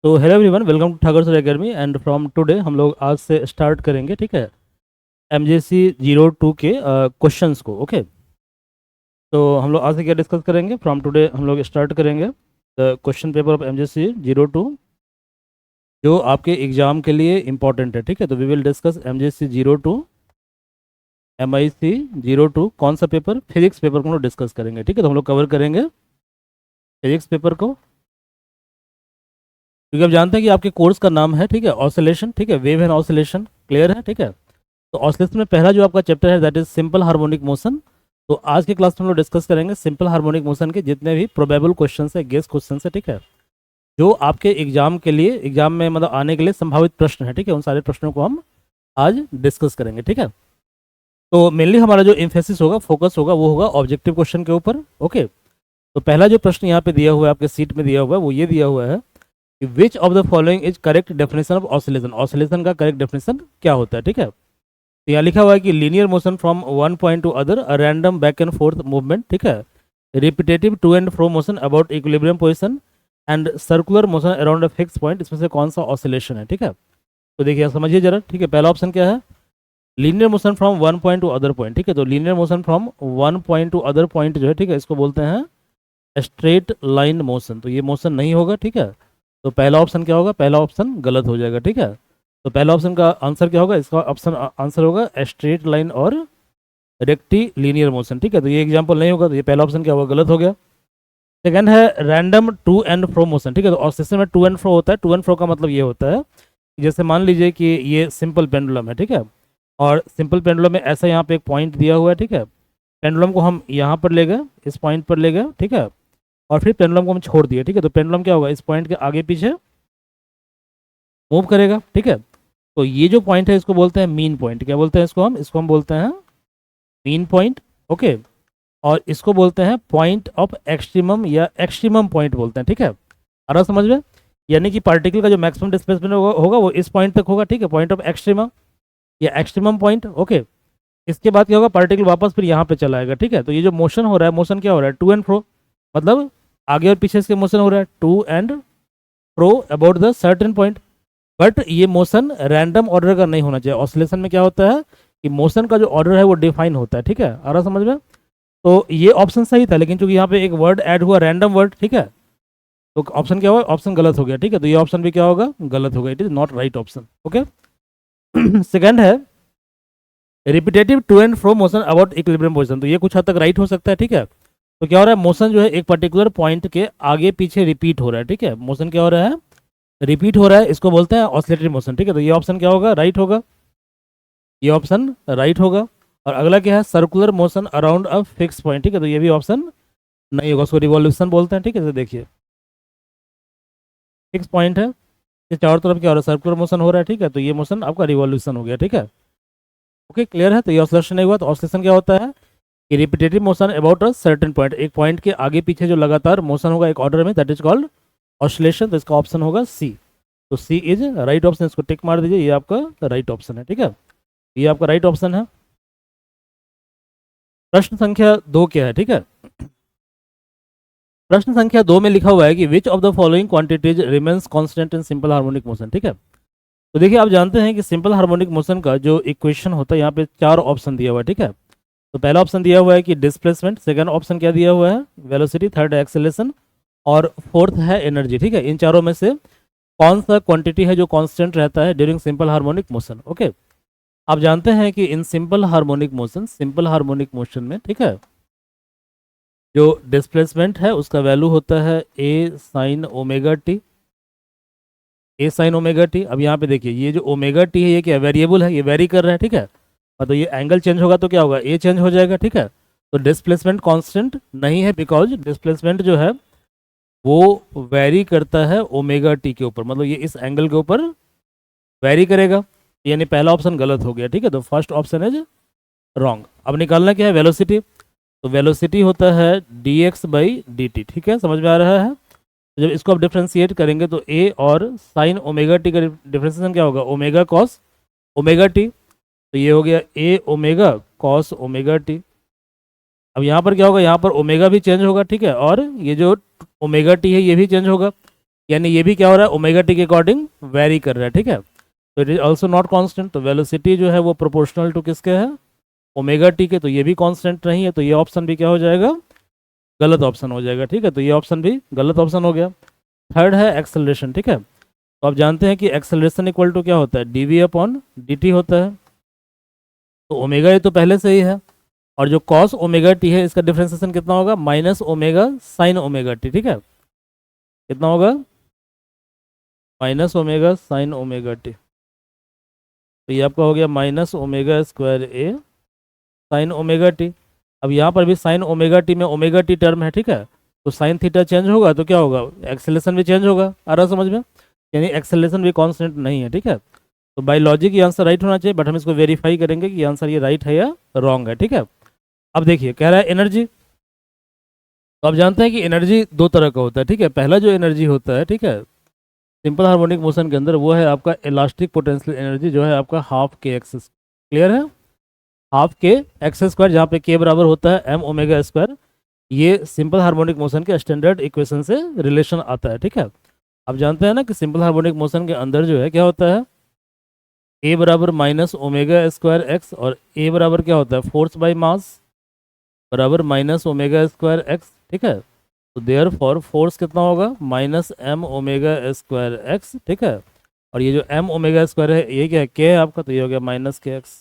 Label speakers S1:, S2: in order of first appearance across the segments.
S1: तो hello everyone, welcome to Thakur sir academy. And from today हम लोग आज से स्टार्ट करेंगे, ठीक है, MJC 02 के क्वेश्चंस को। ओके, तो हम लोग आज से क्या डिस्कस करेंगे? फ्रॉम टुडे हम लोग स्टार्ट करेंगे the question paper of MJC 02 जो आपके एग्जाम के लिए इंपॉर्टेंट है। ठीक है, तो we will discuss MJC 02 MIC 02। कौन सा पेपर? फिजिक्स पेपर को हम लोग डिस्कस करेंगे। ठीक है, तो हम लोग कवर करेंगे फिजिक्स पेपर को, क्योंकि आप जानते हैं कि आपके कोर्स का नाम है, ठीक है, ऑसिलेशन। ठीक है, वेव एंड ऑसिलेशन, क्लियर है? ठीक है, तो ऑसिलेशन में पहला जो आपका चैप्टर है that is simple harmonic motion. तो आज की क्लास में हम लोग डिस्कस करेंगे सिंपल हार्मोनिक मोशन के जितने भी प्रोबेबल क्वेश्चन है, गेस क्वेश्चन है, ठीक है, जो आपके एग्जाम के लिए, एग्जाम में मतलब आने के लिए संभावित प्रश्न है। ठीक है, उन सारे प्रश्नों को हम आज डिस्कस करेंगे। ठीक है, तो मेनली हमारा जो इम्फेसिस होगा, फोकस होगा, वो होगा ऑब्जेक्टिव क्वेश्चन के ऊपर। ओके, तो पहला जो प्रश्न यहाँ पे दिया हुआ है, आपके सीट में दिया हुआ है, वो ये दिया हुआ है कि which of the following is correct definition of oscillation. Oscillation का करेक्ट डेफिनेशन क्या होता है? ठीक है, तो यहाँ लिखा हुआ है कि linear motion from one point to other, a random back and forth movement, ठीक है, repetitive to and fro motion about equilibrium position and circular motion around a fixed point. इसमें से कौन सा ऑसिलेशन है? ठीक है, तो देखिए समझिए जरा। ठीक है, पहला ऑप्शन क्या है? Linear motion from one point to other point. ठीक है, तो linear motion from one point to other point जो है, ठीक है, इसको बोलते हैं स्ट्रेट लाइन मोशन। तो ये मोशन नहीं होगा। ठीक है, तो पहला ऑप्शन क्या होगा? पहला ऑप्शन गलत हो जाएगा। ठीक है, तो पहला ऑप्शन का आंसर क्या होगा? इसका ऑप्शन आंसर होगा स्ट्रेट लाइन और रेक्टी लीनियर मोशन। ठीक है, तो ये एग्जांपल नहीं होगा, तो ये पहला ऑप्शन क्या होगा? गलत हो गया। सेकंड है random to and fro motion. ठीक है, तो ऑसिलेशन में टू एंड फ्रो होता है। टू एंड फ्रो का मतलब ये होता है कि जैसे मान लीजिए कि ये सिंपल पेंडुलम है, ठीक है, और सिंपल पेंडुलम में ऐसा यहाँ पे एक पॉइंट दिया हुआ है। ठीक है, पेंडुलम को हम यहाँ पर ले गए, इस पॉइंट पर ले गए, ठीक है, और फिर पेंडुलम को हम छोड़ दिए। ठीक है, तो पेंडुलम क्या होगा? इस पॉइंट के आगे पीछे मूव करेगा। ठीक है, तो ये जो पॉइंट है इसको बोलते हैं मीन पॉइंट। क्या बोलते हैं इसको? हम बोलते हैं मीन पॉइंट। ओके, और इसको बोलते हैं पॉइंट ऑफ एक्सट्रीमम या एक्सट्रीमम पॉइंट बोलते हैं। ठीक है, आ रहा समझ में? यानी कि पार्टिकल का जो मैक्सिमम डिस्प्लेसमेंट होगा वो इस पॉइंट तक होगा। ठीक है, पॉइंट ऑफ एक्सट्रीमम या एक्सट्रीमम पॉइंट। ओके, इसके बाद क्या होगा? पार्टिकल वापस फिर यहाँ पे चला आएगा। ठीक है, तो ये जो मोशन हो रहा है, मोशन क्या हो रहा है? टू एंड फ्रो, मतलब आगे और पीछे इसके मोशन हो रहा है, to and fro about the certain point. But ये मोशन रैंडम ऑर्डर का नहीं होना चाहिए। ऑसिलेशन में क्या होता है कि मोशन का जो ऑर्डर है वो डिफाइन होता है। ठीक है, आ रहा समझ में? तो ये ऑप्शन सही था, लेकिन चूंकि यहाँ पे एक वर्ड ऐड हुआ, रैंडम वर्ड, ठीक है, तो ऑप्शन क्या हुआ? ऑप्शन गलत हो गया। ठीक है, तो ये ऑप्शन भी क्या होगा? गलत होगा। It is not right option. Okay, second है repetitive to and fro motion about equilibrium position. तो ये कुछ हद तक राइट हो सकता है। ठीक है, तो क्या हो रहा है? मोशन जो है एक पर्टिकुलर पॉइंट के आगे पीछे रिपीट हो रहा है। ठीक है, मोशन क्या हो रहा है? रिपीट हो रहा है, इसको बोलते हैं ऑसिलेटरी मोशन। ठीक है, तो ये ऑप्शन क्या होगा? राइट होगा, ये ऑप्शन राइट होगा। और अगला क्या है? Circular motion around a fixed point. ठीक है, तो ये भी ऑप्शन नहीं होगा, उसको रिवॉल्यूशन बोलते हैं। ठीक है, तो देखिए फिक्स पॉइंट है, ये चारों तरफ क्या हो रहा है? सर्कुलर मोशन हो रहा है। ठीक है, तो ये मोशन आपका रिवॉल्यूशन हो गया। ठीक है, ओके, क्लियर है? तो ये ऑसिलेशन नहीं हुआ। तो ऑसिलेशन क्या होता है कि repetitive motion about a certain point, एक पॉइंट के आगे पीछे जो लगातार मोशन होगा एक ऑर्डर में, दैट इज कॉल्ड ऑसिलेशन। तो इसका ऑप्शन होगा सी। तो सी इज राइट ऑप्शन, इसको टिक मार दीजिए, ये आपका राइट ऑप्शन है। ठीक है, ये आपका राइट ऑप्शन है। प्रश्न संख्या 2 क्या है? ठीक है, प्रश्न संख्या 2 में लिखा हुआ है कि which of the following quantities remains constant in simple harmonic motion. ठीक है, तो देखिए आप जानते हैं कि सिंपल हार्मोनिक मोशन का जो इक्वेशन होता है, यहाँ पे 4 ऑप्शन दिया हुआ है। ठीक है, तो पहला ऑप्शन दिया हुआ है कि डिस्प्लेसमेंट, सेकंड ऑप्शन क्या दिया हुआ है? वेलोसिटी, थर्ड एक्सेलरेशन, और फोर्थ है एनर्जी। ठीक है, इन चारों में से कौन सा क्वांटिटी है जो कांस्टेंट रहता है during simple harmonic motion? Okay, आप जानते हैं कि इन simple harmonic motion, simple harmonic motion में, ठीक है, जो डिस्प्लेसमेंट है उसका वैल्यू होता है A sine omega T, A sine omega T. अब यहाँ पे देखिए ये जो ओमेगा टी है ये क्या? वेरिएबल है, ये वेरी कर रहा है। ठीक है, तो ये एंगल चेंज होगा तो क्या होगा? ए चेंज हो जाएगा। ठीक है, तो डिस्प्लेसमेंट कांस्टेंट नहीं है, बिकॉज डिस्प्लेसमेंट जो है वो वेरी करता है ओमेगा टी के ऊपर, मतलब ये इस एंगल के ऊपर वेरी करेगा, यानी पहला ऑप्शन गलत हो गया। ठीक है, तो फर्स्ट ऑप्शन इज रॉन्ग। अब निकालना क्या है? वेलोसिटी। तो वेलोसिटी होता है D x by D T. ठीक है, समझ में आ रहा है? तो जब इसको आप डिफ्रेंशिएट करेंगे तो ए और साइन ओमेगा टी का डिफ्रेंशिएशन क्या होगा? Omega cos omega T. तो ये हो गया ए ओमेगा कॉस ओमेगा टी। अब यहाँ पर क्या होगा? यहाँ पर ओमेगा भी चेंज होगा। ठीक है, और ये जो ओमेगा टी है ये भी चेंज होगा, यानी ये भी क्या हो रहा है, ओमेगा टी के अकॉर्डिंग वेरी कर रहा है, ठीक है। तो it is also not constant, तो वेलोसिटी जो है वो प्रोपोर्शनल टू किसके है, ओमेगा टी के, तो ये भी कांस्टेंट नहीं है, तो ये ऑप्शन भी क्या हो जाएगा, गलत ऑप्शन हो जाएगा, ठीक है। तो ये ऑप्शन भी गलत ऑप्शन हो गया। थर्ड है एक्सेलरेशन, ठीक है। तो आप जानते हैं कि एक्सेलरेशन इक्वल टू क्या होता है, D V upon D T होता है। तो ओमेगा ये तो पहले से ही है, और जो कॉस ओमेगा टी है इसका डिफ्रेंसिएशन कितना होगा, minus omega sine omega T, ठीक है। कितना होगा, minus omega sine omega T. तो ये आपका हो गया माइनस ओमेगा स्क्वायर ए साइन ओमेगा टी। अब यहाँ पर भी साइन ओमेगा टी में ओमेगा टी टर्म है, ठीक है। तो साइन थीटा चेंज होगा तो क्या होगा, एक्सेलेरेशन भी चेंज होगा, आ रहा समझ में, यानी एक्सेलेरेशन भी कांस्टेंट नहीं है, ठीक है। तो बाय लॉजिक ये आंसर राइट होना चाहिए, बट हम इसको वेरीफाई करेंगे कि आंसर ये राइट है या रॉन्ग है, ठीक है। अब देखिए कह रहा है एनर्जी। तो आप जानते हैं कि एनर्जी दो तरह का होता है, ठीक है। पहला जो एनर्जी होता है, ठीक है, सिंपल हार्मोनिक मोशन के अंदर, वो है आपका इलास्टिक पोटेंशियल एनर्जी, जो है आपका हाफ के एक्स। क्लियर है, हाफ के एक्स स्क्वायर, जहाँ पे के बराबर होता है एम ओमेगा स्क्वायर। ये सिंपल हार्मोनिक मोशन के स्टैंडर्ड इक्वेशन से रिलेशन आता है, ठीक है। आप जानते हैं ना कि सिंपल हार्मोनिक मोशन के अंदर जो है क्या होता है, ए बराबर माइनस ओमेगा स्क्वायर एक्स, और ए बराबर क्या होता है, फोर्स बाय मास बराबर माइनस ओमेगा स्क्वायर एक्स, ठीक है। तो देयर फॉर फोर्स कितना होगा, minus M omega square X, ठीक है। और ये जो एम ओमेगा स्क्वायर है ये क्या है, के है आपका, तो ये हो गया माइनस के एक्स।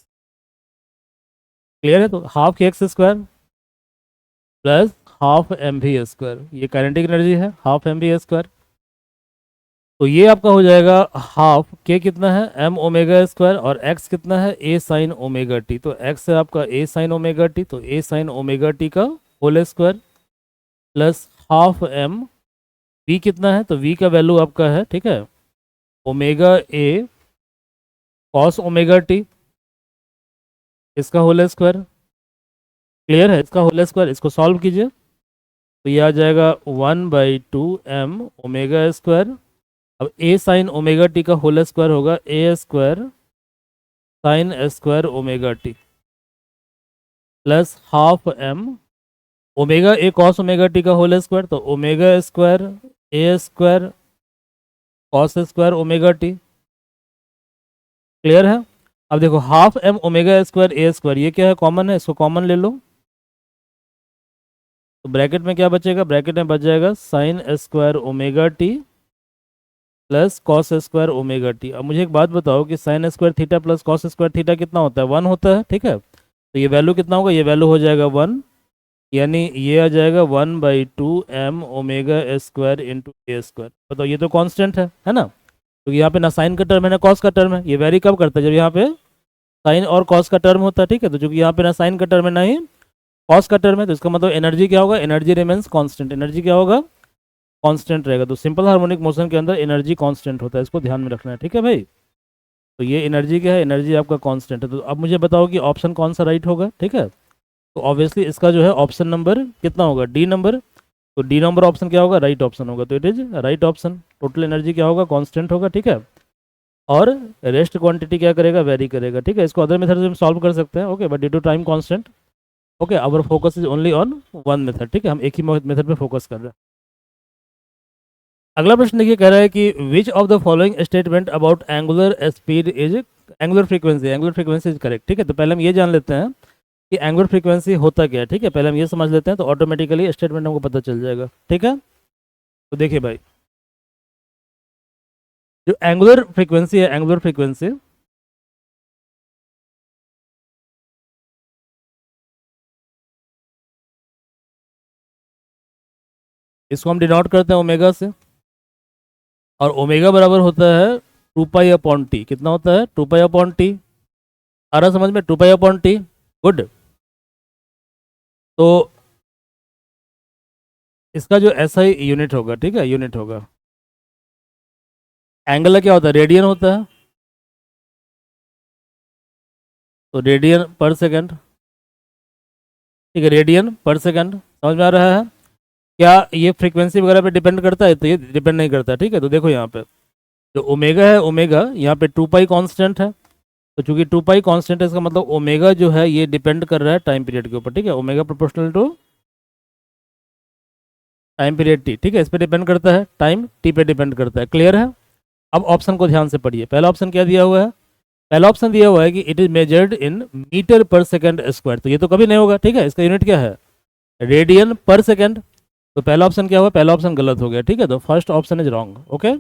S1: क्लियर है, तो half K X square plus half M V square, ये काइनेटिक एनर्जी है, हाफ एम वी स्क्वायर। तो ये आपका हो जाएगा हाफ के कितना है, एम ओमेगा स्क्वायर, और एक्स कितना है, ए साइन ओमेगा टी। तो एक्स है आपका ए साइन ओमेगा टी, तो ए साइन ओमेगा टी का whole square plus half M. V कितना है, तो वी का वैल्यू आपका है, ठीक है, omega A cos omega T, इसका होल स्क्वायर। क्लियर है, इसका होल स्क्वायर, इसको सॉल्व कीजिए तो ये आ जाएगा 1/2 m ओमेगा स्क्वायर। अब ए साइन ओमेगा टी का होल स्क्वायर होगा A square sine square omega T plus half M omega A cos omega T का होल स्क्वायर, तो omega square A square cos square omega T. Clear है। अब देखो half M omega square A square, ये क्या है, common है, इसको कॉमन ले लो। तो ब्रैकेट में क्या बचेगा, ब्रैकेट में बच जाएगा sign square omega T plus cos square omega T. अब मुझे एक बात बताओ कि sine square theta plus cos square theta कितना होता है, 1 होता है, ठीक है। तो ये वैल्यू कितना होगा, ये वैल्यू हो जाएगा 1, यानी ये आ जाएगा 1/2 m ओमेगा स्क्वायर इंटू ए स्क्वायर। बताओ ये तो कांस्टेंट है ना। तो यहाँ पे ना साइन का टर्म है ना कॉस का टर्म है, ये वेरी कब करता है, जब यहाँ पे साइन और कॉस का टर्म होता है, ठीक है। तो चूंकि यहाँ पे ना साइन का टर्म है ना ही कॉस का टर्म है, तो इसका मतलब एनर्जी क्या होगा, एनर्जी रिमेंस कांस्टेंट। एनर्जी क्या होगा, कांस्टेंट रहेगा। तो सिंपल हार्मोनिक मोशन के अंदर एनर्जी कांस्टेंट होता है, इसको ध्यान में रखना है, ठीक है भाई। तो ये एनर्जी क्या है, एनर्जी आपका कांस्टेंट है। तो अब मुझे बताओ कि ऑप्शन कौन सा राइट होगा, ठीक है। तो ऑब्वियसली इसका जो है ऑप्शन नंबर कितना होगा, डी नंबर। तो डी नंबर ऑप्शन क्या होगा, राइट ऑप्शन होगा। तो it is right option. Total energy क्या होगा, कांस्टेंट होगा, ठीक है। और रेस्ट क्वांटिटी क्या करेगा, वेरी करेगा, ठीक है। इसको अदर मेथड से हम सॉल्व कर सकते हैं, okay, but due to time constant, okay, our focus is only on one method, ठीक है। हम एक ही मेथड पे फोकस कर रहे हैं। अगला प्रश्न देखिए, कह रहा है कि which of the following statement about angular speed is angular frequency, angular frequency is correct, ठीक है। तो पहले हम ये जान लेते हैं कि एंगुलर फ्रीक्वेंसी होता क्या है, ठीक है। पहले हम ये समझ लेते हैं तो ऑटोमेटिकली स्टेटमेंट हमको पता चल जाएगा, ठीक है। तो देखिए भाई, जो एंगुलर फ्रीक्वेंसी है, एंगुलर फ्रीक्वेंसी इसको हम डिनोट करते हैं ओमेगा से, और ओमेगा बराबर होता है 2π/t। कितना होता है, 2π/t। आ रहा समझ में, 2π/t। गुड। तो इसका जो SI यूनिट होगा, ठीक है, यूनिट होगा। एंगल क्या होता है, रेडियन होता है, तो रेडियन पर सेकंड, ठीक है, रेडियन पर सेकंड। समझ में आ रहा है। क्या ये फ्रीक्वेंसी वगैरह पे डिपेंड करता है, तो ये डिपेंड नहीं करता, ठीक है। तो देखो यहाँ पे जो ओमेगा है, ओमेगा यहाँ पे 2π कांस्टेंट है। तो चूंकि 2π कांस्टेंट है, इसका मतलब ओमेगा जो है ये डिपेंड कर रहा है टाइम पीरियड के ऊपर, ठीक है। Omega proportional to time period T, ठीक है, इस पे डिपेंड करता है, टाइम टी पे डिपेंड करता है। क्लियर है? अब ऑप्शन को ध्यान से पढ़िए। पहला ऑप्शन क्या दिया हुआ है? पहला ऑप्शन दिया हुआ है कि it is measured in metre per second square. तो ये तो कभी नहीं होगा, ठीक है, इसका यूनिट क्या है? रेडियन पर सेकंड। तो पहला ऑप्शन क्या हुआ? पहला ऑप्शन गलत हो गया, ठीक है, तो first option is wrong. Okay,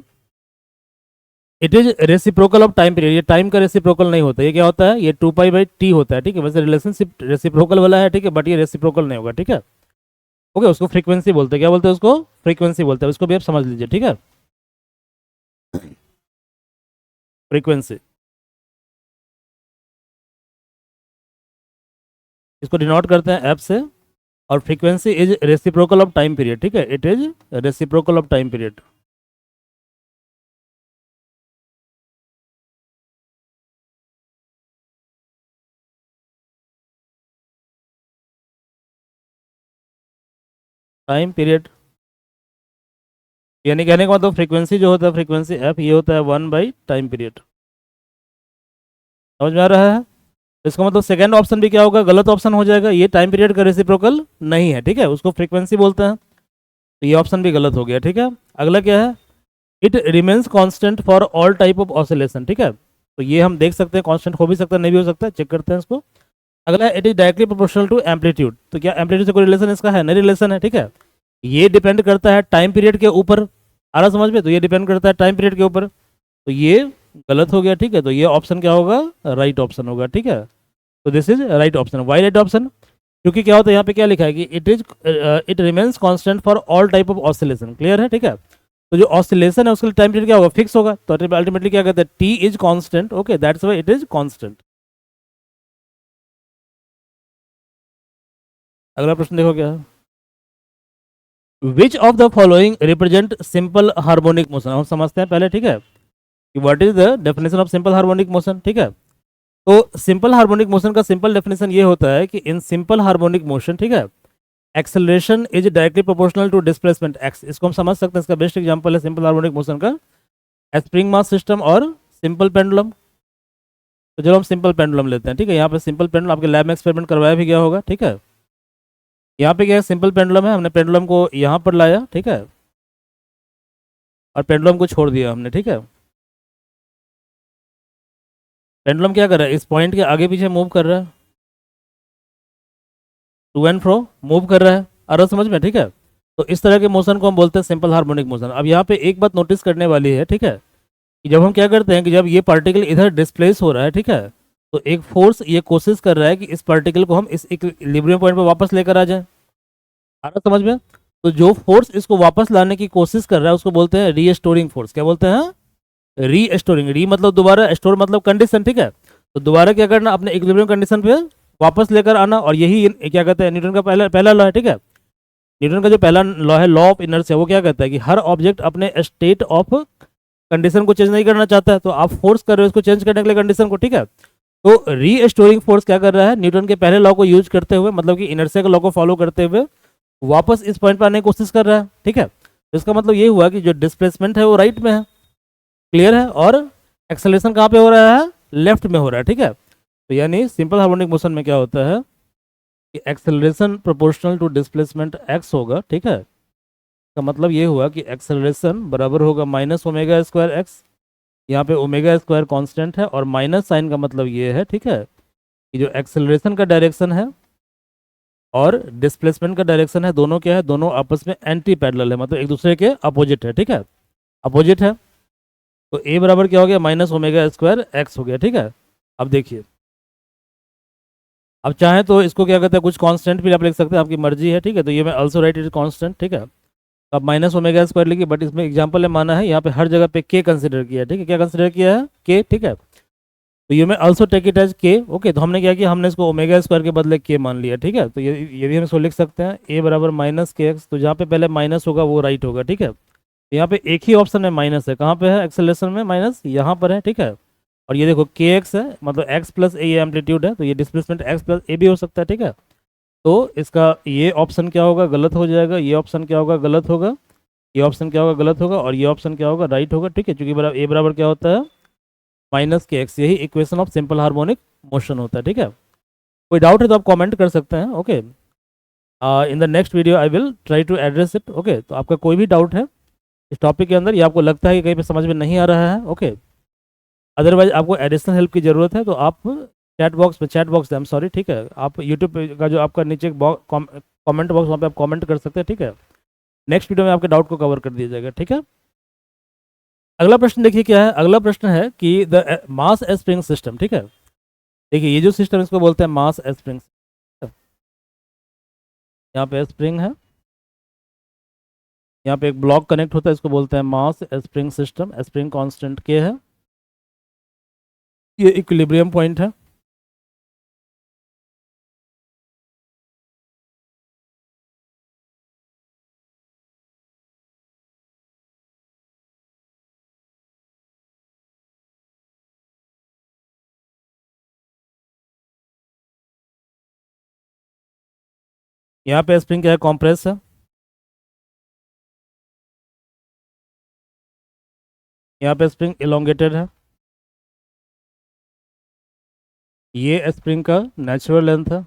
S1: it is reciprocal of time period. ये टाइम का रेसिप्रोकल नहीं होता, ये क्या होता है? ये 2 पाई/टी होता है, ठीक है। वैसे रिलेशनशिप रेसिप्रोकल वाला है, ठीक है, बट ये रेसिप्रोकल नहीं होगा, ठीक है। ओके, उसको फ्रीक्वेंसी बोलते हैं। क्या बोलते हैं उसको? फ्रीक्वेंसी बोलते हैं। उसको भी आप समझ लीजिए, ठीक है, फ्रीक्वेंसी। इसको डिनोट करते हैं एफ से। और frequency is reciprocal of time period, ठीक है, it is reciprocal of time period. Time period यानी कहने का मतलब फ्रीक्वेंसी जो होता है, फ्रीक्वेंसी एफ, ये होता है 1/टाइम पीरियड। समझ में आ रहा है? तो इसका मतलब सेकंड ऑप्शन भी क्या होगा? गलत ऑप्शन हो जाएगा। ये टाइम पीरियड का रेसिप्रोकल नहीं है, ठीक है, उसको फ्रीक्वेंसी बोलते हैं। तो ये ऑप्शन भी गलत हो गया, ठीक है। अगला क्या है? It remains constant for all type of oscillation, ठीक है। तो ये हम देख सकते हैं, कांस्टेंट हो भी सकता है, नहीं भी हो सकता है, चेक करते हैं इसको। अगला, it is directly proportional to amplitude. तो क्या एम्पलीट्यूड से कोई रिलेशन इसका है? नहीं रिलेशन है, ठीक है। ये डिपेंड करता है टाइम पीरियड के ऊपर। आ रहा समझ में? तो ये डिपेंड करता है टाइम पीरियड के ऊपर, तो ये गलत हो गया, ठीक है। तो ये ऑप्शन क्या होगा? राइट ऑप्शन होगा, ठीक है। तो this is right option. Why right option? क्योंकि क्या होता है, यहाँ पे क्या लिखा है कि it remains constant for all type of oscillation. Clear है? ठीक है। तो जो ऑसिलेशन है उसके लिए टाइम पीरियड क्या होगा? फिक्स होगा। तो अल्टीमेटली क्या कहते हैं? T is constant. Okay, that's why it is constant. अगला प्रश्न देखो क्या है। Which of the following represent simple harmonic motion? हम समझते हैं पहले, ठीक है, कि what is the definition of simple harmonic motion, ठीक है। तो सिंपल हार्मोनिक मोशन का सिंपल डेफिनेशन ये होता है कि इन सिंपल हार्मोनिक मोशन, ठीक है, acceleration is directly proportional to displacement X. इसको हम समझ सकते हैं, इसका बेस्ट एग्जांपल है सिंपल हार्मोनिक मोशन का स्प्रिंग मास सिस्टम और सिंपल पेंडुलम। तो जब हम सिंपल पेंडुलम लेते हैं, ठीक है, यहाँ पे सिंपल पेंडुलम आपके लैब में एक्सपेरिमेंट करवाया भी गया होगा, ठीक है। यहाँ पे क्या है? सिंपल पेंडुलम है, हमने पेंडुलम को यहाँ पर लाया, ठीक है, और पेंडुलम को छोड़ दिया हमने, ठीक है। पेंडुलम क्या कर रहा है? इस पॉइंट के आगे पीछे मूव कर रहा है, टू एंड फ्रो मूव कर रहा है। आ रहा समझ में? ठीक है। तो इस तरह के मोशन को हम बोलते हैं सिंपल हार्मोनिक मोशन। अब यहाँ पे एक बात नोटिस करने वाली है, ठीक है, कि जब हम क्या करते हैं कि जब ये पार्टिकल इधर डिस्प्लेस हो रहा है, ठीक है, तो एक फोर्स ये कोशिश कर रहा है कि इस पार्टिकल को हम इस इक्विलिब्रियम पॉइंट पे वापस लेकर आ जाए। आ रहा समझ में? तो जो फोर्स इसको वापस लाने की कोशिश कर रहा है उसको बोलते हैं रीस्टोरिंग फोर्स। क्या बोलते हैं? रीस्टोरिंग। री मतलब दोबारा, स्टोर मतलब कंडीशन, ठीक है। तो दोबारा क्या करना? अपने इक्विलिब्रियम कंडीशन पे वापस लेकर आना। और यही क्या कहते हैं? न्यूटन का पहला पहला लॉ है, ठीक है। न्यूटन का जो पहला लॉ है, लॉ ऑफ इनर्शिया, वो क्या कहता है कि हर ऑब्जेक्ट अपने स्टेट ऑफ कंडीशन को चेंज नहीं करना चाहता है, तो आप फोर्स कर रहे हो इसको चेंज करने के लिए कंडीशन को, ठीक है। तो रीस्टोरिंग फोर्स क्या कर रहा है? न्यूटन के पहले लॉ को यूज करते हुए, मतलब कि इनर्शिया के लॉ को फॉलो करते हुए वापस इस पॉइंट पर आने की कोशिश कर रहा है, ठीक है। तो इसका मतलब ये हुआ कि जो डिस्प्लेसमेंट है वो राइट में है, क्लियर है, और एक्सेलरेशन कहाँ पे हो रहा है? लेफ्ट में हो रहा है, ठीक है। तो यानी सिंपल हार्मोनिक मोशन में क्या होता है कि acceleration proportional to displacement X होगा, ठीक है। का मतलब ये हुआ कि एक्सेलरेशन बराबर होगा माइनस ओमेगा स्क्वायर एक्स। यहाँ पे ओमेगा स्क्वायर कांस्टेंट है, और माइनस साइन का मतलब ये है, ठीक है, कि जो एक्सेलरेशन का डायरेक्शन है और डिस्प्लेसमेंट का डायरेक्शन है, दोनों क्या है? दोनों आपस में एंटी पैरेलल है, मतलब एक दूसरे के अपोजिट है, ठीक है, अपोजिट है। तो ए बराबर क्या हो गया? माइनस ओमेगा स्क्वायर एक्स हो गया, ठीक है। अब देखिए, अब चाहे तो इसको क्या कहते हैं, कुछ कांस्टेंट भी आप लिख सकते हैं, आपकी मर्जी है, ठीक है। तो ये मैं ऑल्सो राइट इट कांस्टेंट, ठीक है। तो अब माइनस ओमेगा स्क्वायर लिखिए, बट इसमें एग्जांपल ने माना है यहाँ पे हर जगह पे के कंसिडर किया है, ठीक है। क्या कंसिडर किया है? के, ठीक है। तो ये मैं ऑल्सो टेक इट एज के। ओके, तो हमने क्या किया? हमने इसको ओमेगा स्क्वायर के बदले के मान लिया, ठीक है। तो ये भी हम इसको लिख सकते हैं, ए बराबर माइनस के एक्स। तो जहाँ पे पहले माइनस होगा वो राइट होगा, ठीक है। तो यहाँ पे एक ही ऑप्शन में माइनस है। कहाँ पे है एक्सेलरेशन में माइनस? यहाँ पर है, ठीक है। और ये देखो के एक्स है, मतलब एक्स प्लस ए, ये एम्पलीट्यूड है, तो ये डिस्प्लेसमेंट एक्स प्लस ए भी हो सकता है, ठीक है। तो इसका ये ऑप्शन क्या होगा? गलत हो जाएगा। ये ऑप्शन क्या होगा? गलत होगा। ये ऑप्शन क्या होगा? गलत होगा। और ये ऑप्शन क्या होगा? राइट होगा, ठीक है, क्योंकि बराबर ए बराबर क्या होता है? माइनस के एक्स। यही equation of simple harmonic motion होता है, ठीक है। कोई डाउट है तो आप कमेंट कर सकते हैं, okay. In the next video I will try to address it. Okay, तो आपका कोई भी डाउट है इस टॉपिक के अंदर या आपको लगता है कि कहीं पे समझ में नहीं आ रहा है, ओके, अदरवाइज आपको एडिशनल हेल्प की ज़रूरत है तो आप chat box I am sorry, ठीक है, आप यूट्यूब का जो आपका नीचे कमेंट बॉक्स, वहाँ पे आप कमेंट कर सकते हैं, ठीक है। नेक्स्ट वीडियो में आपके डाउट को कवर कर दिया जाएगा, ठीक है। अगला प्रश्न देखिए क्या है। अगला प्रश्न है कि द मास स्प्रिंग सिस्टम, ठीक है। देखिए ये जो सिस्टम इसको बोलते हैं मास स्प्रिंग। यहाँ पे स्प्रिंग है, यहाँ पे एक ब्लॉक कनेक्ट होता है, इसको बोलते हैं mass spring system. Spring constant के है, ये इक्विलिब्रियम पॉइंट है। यहाँ पे स्प्रिंग क्या है, कॉम्प्रेस है। यहाँ पे स्प्रिंग इलोंगेटेड है। ये स्प्रिंग का नेचुरल लेंथ है।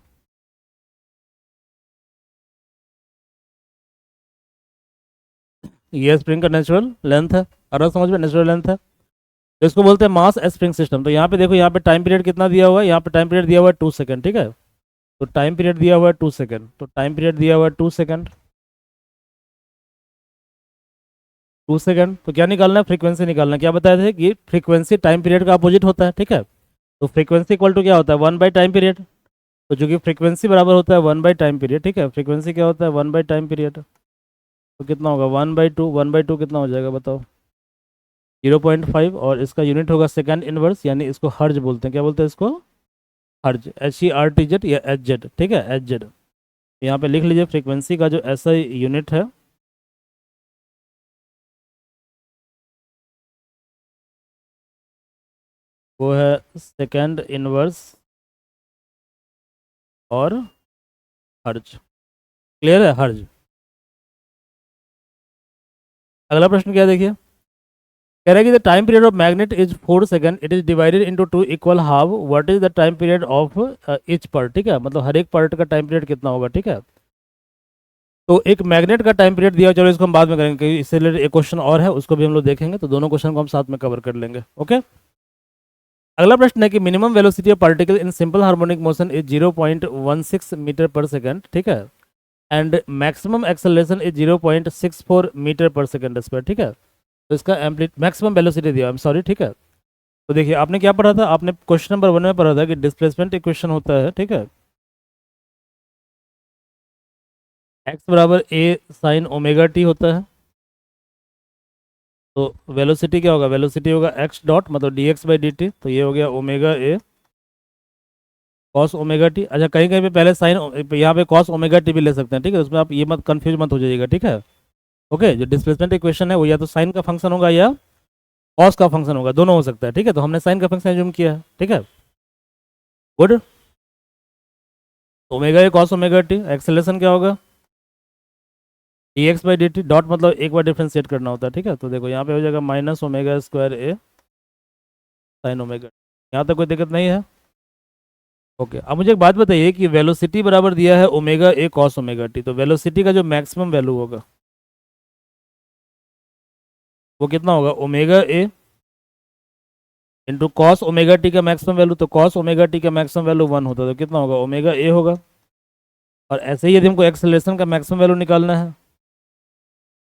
S1: ये स्प्रिंग का नेचुरल लेंथ है। और समझ में, नेचुरल लेंथ है, तो इसको बोलते हैं मास स्प्रिंग सिस्टम। तो यहाँ पे देखो, यहाँ पे टाइम पीरियड कितना दिया हुआ है, यहाँ पे टाइम पीरियड दिया हुआ है 2 सेकंड, ठीक है। तो टाइम पीरियड दिया हुआ है 2 सेकंड, तो टाइम पीरियड दिया हुआ है 2 सेकंड। 2 सेकंड, तो क्या निकालना है, फ्रीक्वेंसी निकालना है। क्या बताया था कि फ्रीक्वेंसी टाइम पीरियड का अपोजिट होता है, ठीक है। तो फ्रीक्वेंसी इक्वल टू क्या होता है, 1 बाई टाइम पीरियड। तो जो कि फ्रीक्वेंसी बराबर होता है 1 बाई टाइम पीरियड, ठीक है। फ्रीक्वेंसी क्या होता है, 1 बाई टाइम पीरियड। तो कितना होगा, 1/2। 1/2 कितना हो जाएगा बताओ, 0.5। और इसका यूनिट होगा सेकंड इनवर्स, यानी इसको हर्ज बोलते हैं। क्या बोलते हैं इसको, हर्ज, HERTZ या HZ, ठीक है, HZ। यहाँ पे लिख लीजिए फ्रीक्वेंसी का जो ऐसा यूनिट है वो है सेकंड इनवर्स और हर्ज। क्लियर है, हर्ज। अगला प्रश्न क्या है, देखिए, कह रहा है कि the time period of magnet is 4 second, it is divided into 2 equal half, what is the time period of each part, ठीक है। मतलब हर एक पार्ट का टाइम पीरियड कितना होगा, ठीक है। तो एक मैग्नेट का टाइम पीरियड दिया, चलो इसको हम बाद में करेंगे क्योंकि इससे रिलेटेड एक क्वेश्चन और है, उसको भी हम लोग देखेंगे, तो दोनों क्वेश्चन को हम साथ में कवर कर लेंगे, ओके। अगला प्रश्न है कि minimum velocity of particle in simple harmonic motion is 0.16 metre per second, ठीक है, and maximum acceleration is 0.64 metre per second square, ठीक है। तो इसका मैक्सिमम वेलोसिटी दिया, आई एम सॉरी, ठीक है। तो देखिए आपने क्या पढ़ा था, आपने क्वेश्चन नंबर 1 में पढ़ा था कि डिस्प्लेसमेंट इक्वेशन होता है, ठीक है, एक्स बराबर ए साइन ओमेगा टी होता है। तो वेलोसिटी क्या होगा, वेलोसिटी होगा एक्स डॉट मतलब dx/dt, तो ये हो गया omega A cos omega T. अच्छा, कहीं कहीं पे पहले साइन, यहाँ पे कॉस ओमेगा टी भी ले सकते हैं, ठीक है। उसमें आप ये मत कंफ्यूज मत हो जाइएगा, ठीक है। ओके, जो डिस्प्लेसमेंट इक्वेशन है वो या तो साइन का फंक्शन होगा या कॉस का फंक्शन होगा, दोनों हो सकता है, ठीक है। तो हमने साइन का फंक्शन एज्यूम किया है, ठीक है, good. Omega A cos omega T, acceleration क्या होगा, dx/dt, डॉट मतलब एक बार डिफ्रेंशिएट करना होता है, ठीक है। तो देखो यहाँ पे हो जाएगा माइनस ओमेगा स्क्वायर ए साइन ओमेगा। यहाँ तक कोई दिक्कत नहीं है, ओके। अब मुझे एक बात बताइए कि वेलोसिटी बराबर दिया है omega A cos omega T, तो वेलोसिटी का जो मैक्सिमम वैल्यू होगा वो कितना होगा, omega A into cos omega T का मैक्सिमम वैल्यू। तो कॉस ओमेगा टी का मैक्सिमम वैल्यू 1 होता है, तो कितना होगा, ओमेगा ए होगा। और ऐसे ही यदि हमको एक्सेलरेशन का मैक्सिमम वैल्यू निकालना है,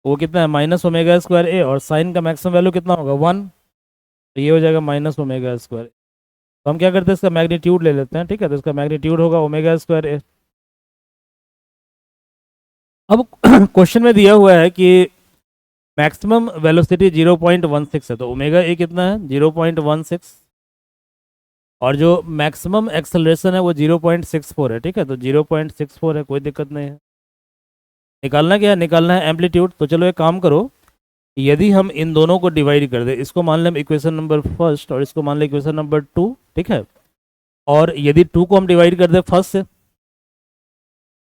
S1: वो कितना है, माइनस ओमेगा स्क्वायर ए, और साइन का मैक्सिमम वैल्यू कितना होगा, 1, तो ये हो जाएगा माइनस ओमेगा स्क्वायर। तो हम क्या करते हैं, इसका मैग्नीट्यूड ले लेते हैं, ठीक है। तो इसका मैग्नीट्यूड होगा ओमेगा स्क्वायर ए। अब क्वेश्चन में दिया हुआ है कि मैक्सिमम वेलोसिटी 0.16 है, तो ओमेगा ए कितना है, 0.16, और जो मैक्सिमम एक्सेलरेशन है वो 0.64 है, ठीक है। तो 0.64 है, कोई दिक्कत नहीं है। निकालना क्या है, निकालना है एम्पलीट्यूड। तो चलो एक काम करो, यदि हम इन दोनों को डिवाइड कर दे, इसको मान लें हम इक्वेशन नंबर फर्स्ट और इसको मान लें इक्वेशन नंबर 2, ठीक है। और यदि 2 को हम डिवाइड कर दे फर्स्ट से,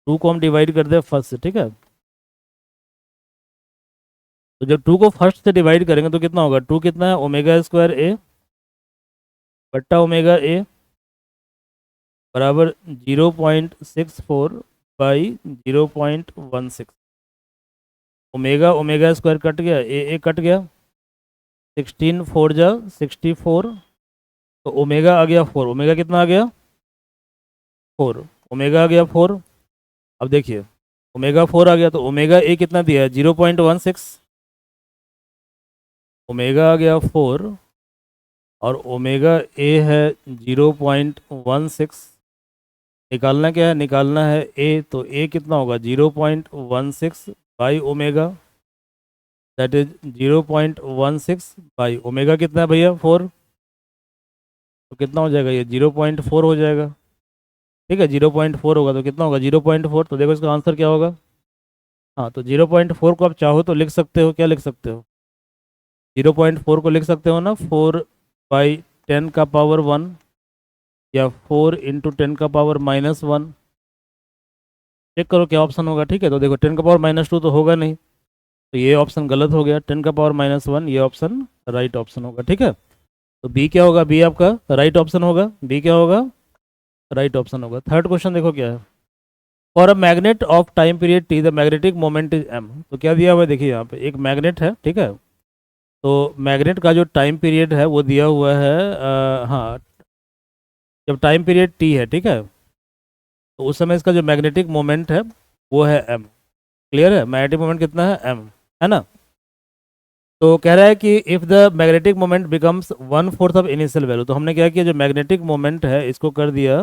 S1: 2 को हम डिवाइड कर दे फर्स्ट से, ठीक है। तो जब 2 को फर्स्ट से डिवाइड करेंगे तो कितना होगा, 2 कितना है, ओमेगा स्क्वायर ए बट्टा ओमेगा ए बराबर 0.64 by 0.16। Omega omega square cut गया, ए कट गया, 16 4 जा 64, तो ओमेगा आ गया 4। ओमेगा कितना आ गया? 4। ओमेगा आ गया 4। अब देखिए ओमेगा 4 आ गया, तो ओमेगा ए कितना दिया है? 0.16। ओमेगा आ गया 4 और ओमेगा ए है 0.16। निकालना क्या है? निकालना है ए, तो ए कितना होगा? 0.16 by omega, that is 0.16 by omega कितना है भैया? 4। तो कितना हो जाएगा? ये 0.4 हो जाएगा। ठीक है, 0.4 होगा तो कितना होगा? 0.4। तो देखो इसका आंसर क्या होगा? हाँ, तो 0.4 को आप चाहो तो लिख सकते हो, क्या लिख सकते हो? 0.4 को लिख सकते हो ना 4/10⁻1 या 4 × 10⁻−1। चेक करो क्या ऑप्शन होगा। ठीक है, तो देखो 10⁻2 तो होगा नहीं, तो ये ऑप्शन गलत हो गया। 10⁻−1 ये ऑप्शन राइट ऑप्शन होगा। ठीक है, तो बी क्या होगा? बी आपका राइट ऑप्शन होगा। बी क्या होगा? राइट ऑप्शन होगा। थर्ड क्वेश्चन देखो क्या है। For a magnet of time period T the magnetic moment is M. तो क्या दिया हुआ है? देखिए यहाँ पे एक मैग्नेट है। ठीक है, तो मैग्नेट का जो टाइम पीरियड है वो दिया हुआ है हाँ, जब टाइम पीरियड टी है, ठीक है, तो उस समय इसका जो मैग्नेटिक मोमेंट है वो है एम। क्लियर है? मैग्नेटिक मोमेंट कितना है? एम, है ना। तो कह रहा है कि if the magnetic moment becomes 1/4 of initial value, तो हमने क्या किया? जो मैग्नेटिक मोमेंट है इसको कर दिया,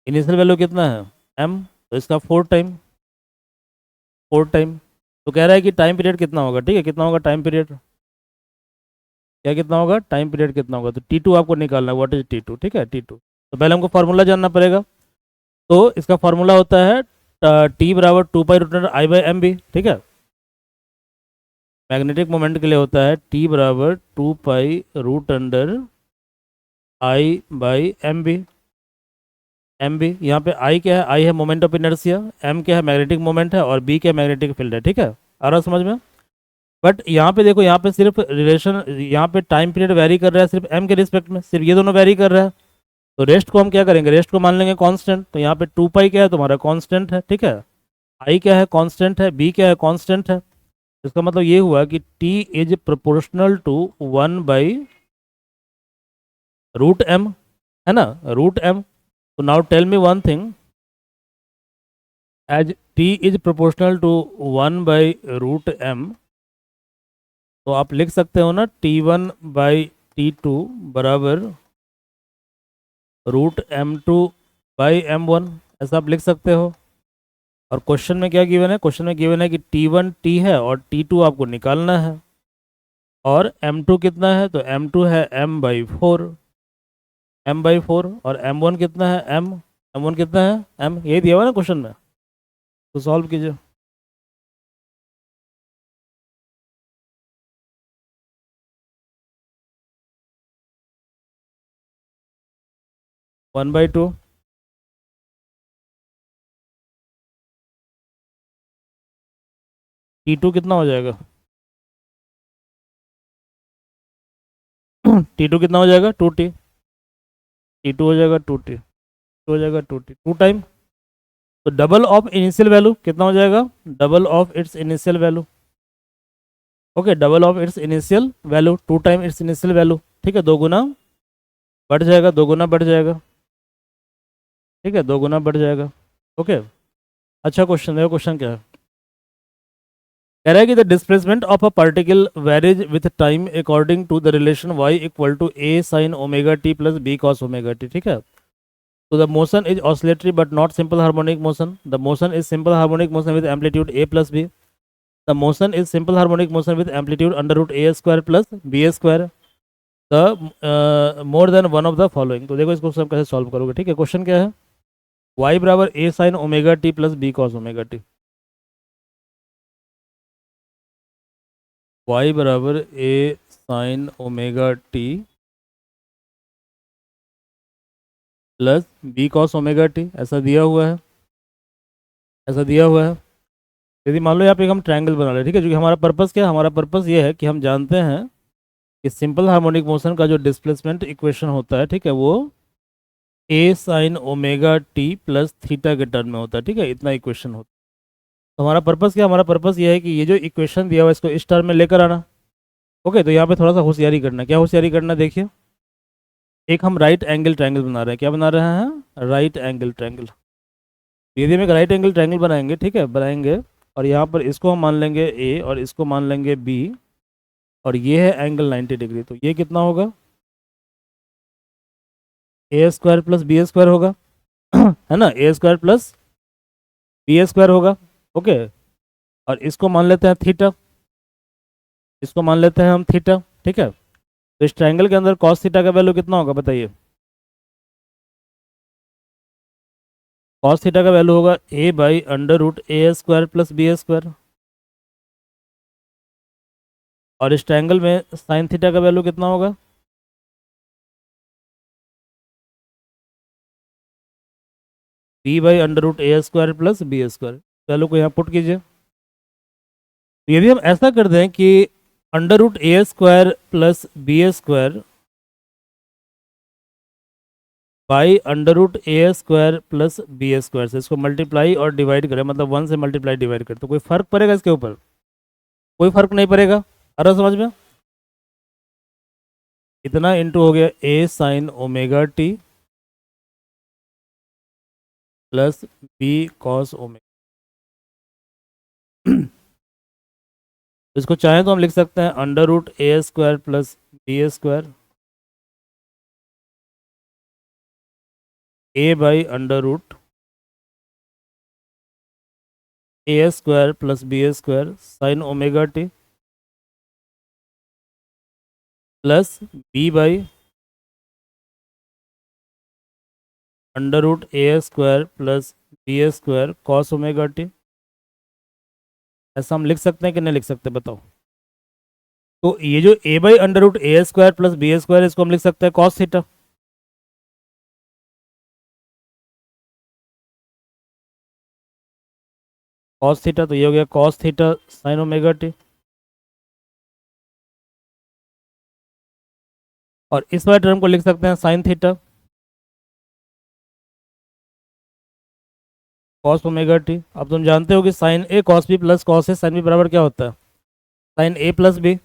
S1: इनिशियल वैल्यू कितना है? एम, तो इसका 4 टाइम। 4 टाइम। तो कह रहा है कि टाइम पीरियड कितना होगा? ठीक है, कितना होगा टाइम पीरियड? क्या कितना होगा? टाइम पीरियड कितना होगा? तो T2 आपको निकालना है। What is T2? ठीक है, T2 तो पहले हमको फार्मूला जानना पड़ेगा। तो इसका फार्मूला होता है T बराबर 2π√I/mb। ठीक है, मैग्नेटिक मोमेंट के लिए होता है T बराबर 2π√I/mb। एम बी यहाँ पे आई क्या है? आई है मोमेंट ऑफ इनर्शिया, एम क्या है? मैग्नेटिक मोमेंट है, और बी क्या? मैग्नेटिक फील्ड है। ठीक है, आ रहा समझ में? बट यहाँ पे देखो, यहाँ पे सिर्फ रिलेशन, यहाँ पे टाइम पीरियड वेरी कर रहा है सिर्फ एम के रिस्पेक्ट में, सिर्फ ये दोनों वेरी कर रहा है। तो रेस्ट को हम क्या करेंगे? रेस्ट को मान लेंगे कांस्टेंट। तो यहाँ पे 2π क्या है? तुम्हारा कांस्टेंट है। ठीक है, आई क्या है? कांस्टेंट है। बी क्या है? कांस्टेंट है। इसका मतलब ये हुआ कि T is proportional to 1/√m, है ना, √m। तो now tell me one thing, as T is proportional to 1/√m, तो आप लिख सकते हो ना T1/T2 बराबर √m2/m1, ऐसा आप लिख सकते हो। और क्वेश्चन में क्या गिवन है? क्वेश्चन में गिवन है कि T1 T है और T2 आपको निकालना है, और M2 कितना है? तो M2 है m/4, m/4, और M1 कितना है? M1 कितना है? m, यही दिया हुआ ना क्वेश्चन में, तो सॉल्व कीजिए। वन बाई टू, T2 कितना हो जाएगा? T2 कितना हो जाएगा? 2T। T2 हो जाएगा 2T, हो जाएगा 2T, 2 टाइम। तो डबल ऑफ इनिशियल वैल्यू कितना हो जाएगा? Double of its initial value. Okay, double of its initial value, 2 time it's initial value. ठीक है, 2 गुना बढ़ जाएगा, 2 गुना बढ़ जाएगा। ठीक है, 2 गुना बढ़ जाएगा। ओके, अच्छा क्वेश्चन देखो, क्वेश्चन क्या है? कह रहा है कि the displacement of a particle varies with time according to the relation y = a sin ω_t + b cos ω_t। ठीक है, तो the motion is oscillatory but not simple harmonic motion. The motion is simple harmonic motion with amplitude a + b। The motion is simple harmonic motion with amplitude √a² + b²। The more than one of the following. तो देखो इसको सब कैसे solve करोगे। ठीक है, question क्या है? y बराबर a sin ω_t + b cos ω_t। y बराबर a sin ω_t plus b cos ω_t, ऐसा दिया हुआ है, ऐसा दिया हुआ है। यदि मान लो यहाँ पे हम ट्रायंगल बना रहे, ठीक है, क्योंकि हमारा पर्पस क्या है? हमारा पर्पस ये है कि हम जानते हैं कि सिंपल हार्मोनिक मोशन का जो डिस्प्लेसमेंट इक्वेशन होता है, ठीक है, वो A sine omega T plus theta के टर्म में होता है, ठीक है, इतना इक्वेशन होता है। तो हमारा पर्पस क्या, हमारा पर्पस ये है कि ये जो इक्वेशन दिया हुआ है इसको इस टर्म में लेकर आना। ओके, तो यहाँ पे थोड़ा सा होशियारी करना, क्या होशियारी करना, देखिए एक हम राइट एंगल ट्रायंगल बना रहे हैं, क्या बना रहे हैं, राइट एंगल ट्रायंगल। यदि हम एक राइट एंगल ट्रायंगल बनाएंगे, ठीक है, बनाएंगे, और यहाँ पर इसको हम मान लेंगे ए और इसको मान लेंगे बी, और ये है एंगल 90 डिग्री, तो ये कितना होगा, A square plus B square होगा है ना, ए स्क्वायर प्लस बी स्क्वायर होगा। ओके, और इसको मान लेते हैं थीटा, इसको मान लेते हैं हम थीटा, ठीक है। तो इस ट्रायंगल के अंदर कॉस थीटा का वैल्यू कितना होगा बताइए, कॉस थीटा का वैल्यू होगा A by under root A square plus B square, और इस ट्रायंगल में साइन थीटा का वैल्यू कितना होगा, B by under root A square plus B square. Value को यहाँ पुट कीजिए। तो यदि हम ऐसा कर दें कि under root A square plus B square by under root A square plus B square से इसको मल्टीप्लाई और डिवाइड करें, मतलब 1 से मल्टीप्लाई डिवाइड करें, तो कोई फर्क पड़ेगा इसके ऊपर, कोई फर्क नहीं पड़ेगा, आ रहा समझ में। इतना इंटू हो गया A sine omega T plus B cos omega. इसको चाहें तो हम लिख सकते हैं under root A square plus B square A by under root A square plus B square sine omega T plus B by under root A square plus B square cos omega T. ऐसा हम लिख सकते हैं कि नहीं लिख सकते, बताओ। तो ये जो A by under root A square plus B square, इसको हम लिख सकते हैं कॉस थीटा, कॉस थीटा, तो ये हो गया cos theta sine omega T. और इस वाले टर्म को लिख सकते हैं sine theta cos omega T. अब तुम जानते हो कि sign A cos B plus cos A sine B बराबर क्या होता है, साइन ए प्लस बी।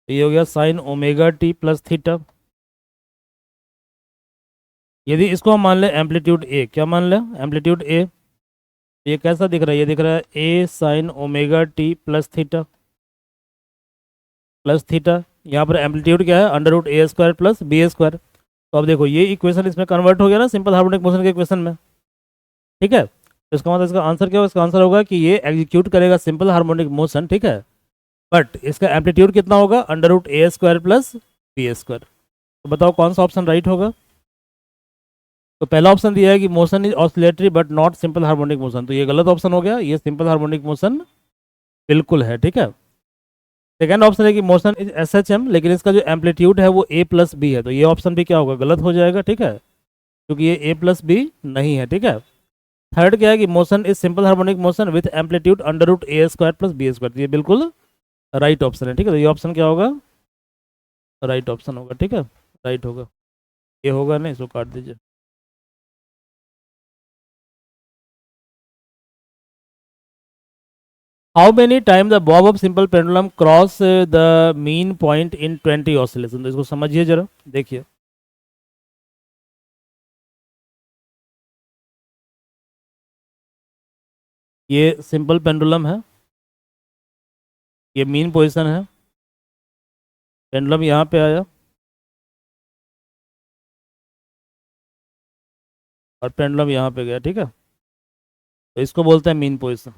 S1: ये हो गया sign omega T plus theta. यदि इसको हम मान लें एम्पलीट्यूड ए, क्या मान लें, एम्पलीट्यूड ए, ये कैसा दिख रहा है, ये दिख रहा है A sine omega T plus theta, plus theta. यहाँ पर एम्पलीट्यूड क्या है, under root A square plus B square. तो अब देखो ये इक्वेशन इसमें कन्वर्ट हो गया ना सिंपल हार्मोनिक मोशन के इक्वेशन में, ठीक है। तो इसका मतलब इसका आंसर क्या होगा, इसका आंसर होगा कि ये एग्जीक्यूट करेगा सिंपल हार्मोनिक मोशन, ठीक है, बट इसका एम्पलीट्यूड कितना होगा, under root A square plus B square. तो बताओ कौन सा ऑप्शन राइट होगा। तो पहला ऑप्शन दिया है कि motion is oscillatory but not simple harmonic motion, तो ये गलत ऑप्शन हो गया, ये सिंपल हार्मोनिक मोशन बिल्कुल है, ठीक है। सेकेंड ऑप्शन है कि motion is S H M, लेकिन इसका जो एम्पलीट्यूड है वो ए प्लस बी है, तो ये ऑप्शन भी क्या होगा, गलत हो जाएगा, ठीक है, क्योंकि ये ए प्लस बी नहीं है, ठीक है। थर्ड क्या है कि motion is simple harmonic motion with amplitude under root A square plus B square, ये बिल्कुल राइट ऑप्शन है, ठीक है। तो ये ऑप्शन क्या होगा, राइट ऑप्शन होगा, ठीक है, राइट होगा। ये होगा नहीं, इसको काट दीजिए। How many time the Bob of simple pendulum cross the mean point in 20 oscillation, तो इसको समझिए जरा, देखिए। ये सिंपल पेंडुलम है, ये मीन पोजीशन है, पेंडुलम यहाँ पे आया और पेंडुलम यहाँ पे गया, ठीक है, तो इसको बोलते हैं मीन पोजीशन।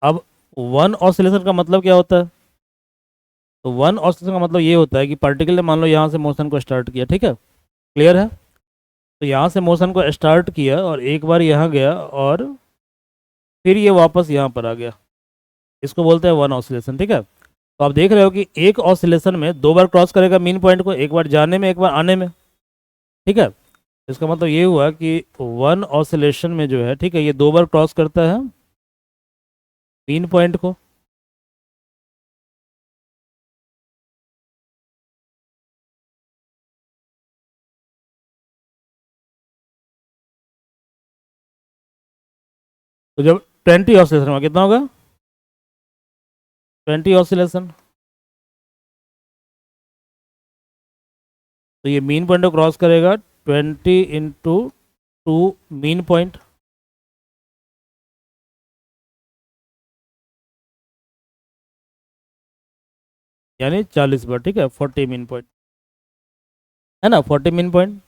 S1: अब वन ऑसिलेशन का मतलब क्या होता है, तो वन ऑसिलेशन का मतलब ये होता है कि पर्टिकुलर मान लो यहाँ से मोशन को स्टार्ट किया, ठीक है, क्लियर है। तो यहाँ से मोशन को स्टार्ट किया और एक बार यहाँ गया और फिर ये वापस यहाँ पर आ गया, इसको बोलते हैं वन ऑसिलेशन, ठीक है। तो आप देख रहे हो कि एक ऑसिलेशन में दो बार क्रॉस करेगा मीन पॉइंट को, एक बार जाने में एक बार आने में, ठीक है। इसका मतलब ये हुआ कि वन ऑसिलेशन में जो है, ठीक है, ये 2 बार क्रॉस करता है मीन पॉइंट को। तो जब 20 ऑसिलेशन होगा, कितना होगा? 20 ऑसिलेशन। तो ये मीन पॉइंट को क्रॉस करेगा 20 × 2 मीन पॉइंट, यानी 40 बार, ठीक है, 40 मीन पॉइंट है ना, 40 मीन पॉइंट।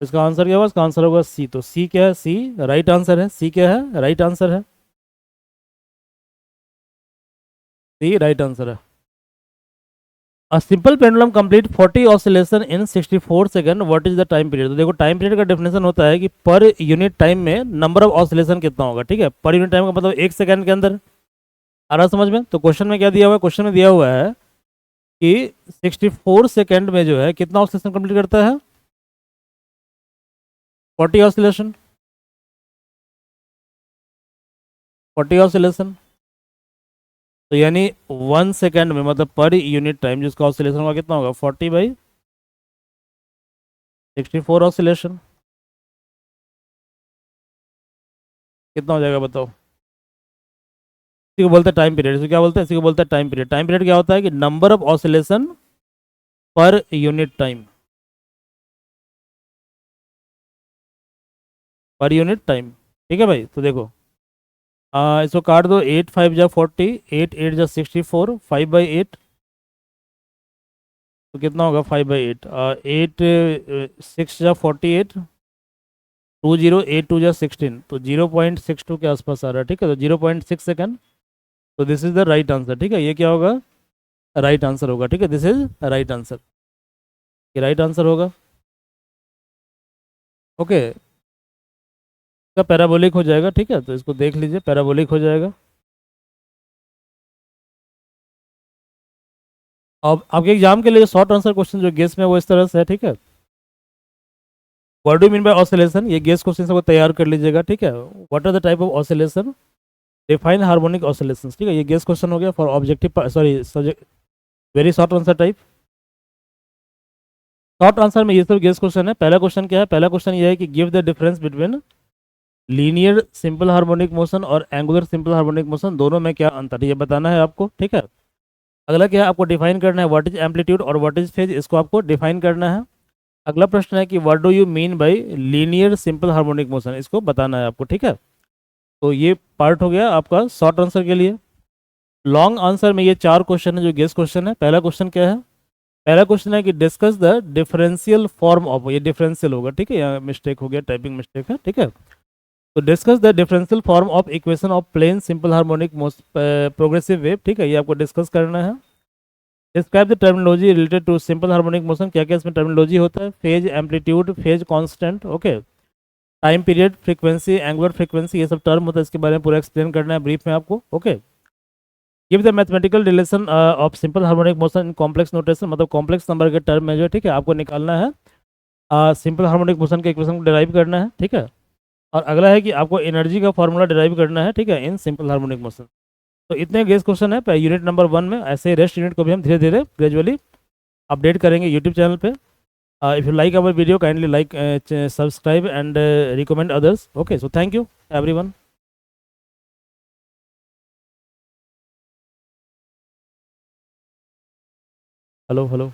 S1: इसका आंसर क्या होगा? इसका आंसर होगा सी। तो सी क्या है? सी राइट आंसर है। सी क्या है? राइट आंसर है। सी राइट आंसर है। A simple pendulum complete 40 oscillation in 64 second, what is the time period? तो देखो, टाइम पीरियड का डेफिनेशन होता है कि पर यूनिट टाइम में नंबर ऑफ ऑसिलेशन कितना होगा, ठीक है। पर यूनिट टाइम का मतलब 1 सेकंड के अंदर। आ रहा समझ में? तो क्वेश्चन में क्या दिया हुआ है? क्वेश्चन में दिया हुआ है कि 64 सेकंड में जो है कितना ऑसिलेशन कंप्लीट करता है? 40 ऑसिलेशन। 40 ऑसिलेशन। तो यानी 1 सेकंड में, मतलब पर यूनिट टाइम जिसका ऑसिलेशन होगा, कितना होगा? 40/64 ऑसिलेशन। कितना हो जाएगा बताओ? इसी को बोलते हैं टाइम पीरियड। इसे क्या बोलते हैं? इसी को बोलते हैं टाइम पीरियड। टाइम पीरियड क्या होता है कि number of oscillation per unit time. Per unit time, ठीक है भाई। तो देखो, इसको काट दो। 8×5 = 40, 8×8 = 64, 5/8। तो कितना होगा 5/8? 8×6 = 48, 2 0 8 2 16, तो 0.62 के आसपास आ रहा है, ठीक है। तो 0.6 सेकंड। तो this is the right answer, ठीक है। ये क्या होगा? राइट आंसर होगा, ठीक है। This is right answer. ये राइट आंसर होगा। ओके। इसका पैराबोलिक हो जाएगा, ठीक है। तो इसको देख लीजिए, पैराबोलिक हो जाएगा। अब आपके एग्जाम के लिए शॉर्ट आंसर क्वेश्चन जो गेस में, वो इस तरह से है, ठीक है। What do mean by oscillation? ये गेस क्वेश्चन सबको तैयार कर लीजिएगा, ठीक है। What are the type of oscillation? Define harmonic oscillation, ठीक है। ये गेस क्वेश्चन हो गया for objective, sorry subject, very short answer type. Short answer में ये सब गेस क्वेश्चन है। पहला क्वेश्चन क्या है? पहला क्वेश्चन ये है कि give the difference between linear simple harmonic motion और एंगुलर सिंपल हार्मोनिक मोशन, दोनों में क्या अंतर है, ये बताना है आपको, ठीक है। अगला क्या है? आपको डिफाइन करना है व्हाट इज एम्पलीट्यूड और व्हाट इज फेज, इसको आपको डिफाइन करना है। अगला प्रश्न है कि what do you mean by linear simple harmonic motion, इसको बताना है आपको, ठीक है। तो ये पार्ट हो गया आपका शॉर्ट आंसर के लिए। लॉन्ग आंसर में ये 4 क्वेश्चन है जो गेस क्वेश्चन है। पहला क्वेश्चन क्या है? पहला क्वेश्चन है कि discuss the differential form of, ये डिफरेंशियल होगा, ठीक है, यहाँ मिस्टेक हो गया, टाइपिंग मिस्टेक है, ठीक है। तो discuss the differential form of equation of plane simple harmonic progressive wave, ठीक है, ये आपको डिस्कस करना है। Describe the terminology related to simple harmonic motion, क्या क्या इसमें टर्मिनोलॉजी होता है? Phase, amplitude, phase constant, okay, time period, frequency, angular frequency, ये सब टर्म होता है, इसके बारे में पूरा एक्सप्लेन करना है ब्रीफ में आपको, okay. Give the mathematical relation of simple harmonic motion in complex notation, मतलब कॉम्प्लेक्स नंबर के टर्म में जो है, ठीक है, आपको निकालना है। सिंपल हार्मोनिक मोशन के इक्वेशन को डिराइव करना है, ठीक है। और अगला है कि आपको एनर्जी का फॉर्मूला डिराइव करना है, ठीक है, इन सिंपल हार्मोनिक मोशन। तो इतने गेस क्वेश्चन है यूनिट नंबर 1 में। ऐसे रेस्ट यूनिट को भी हम धीरे धीरे ग्रेजुअली अपडेट करेंगे यूट्यूब चैनल पे। If you like our video, kindly like, subscribe and recommend others, okay. So thank you everyone. Hello hello.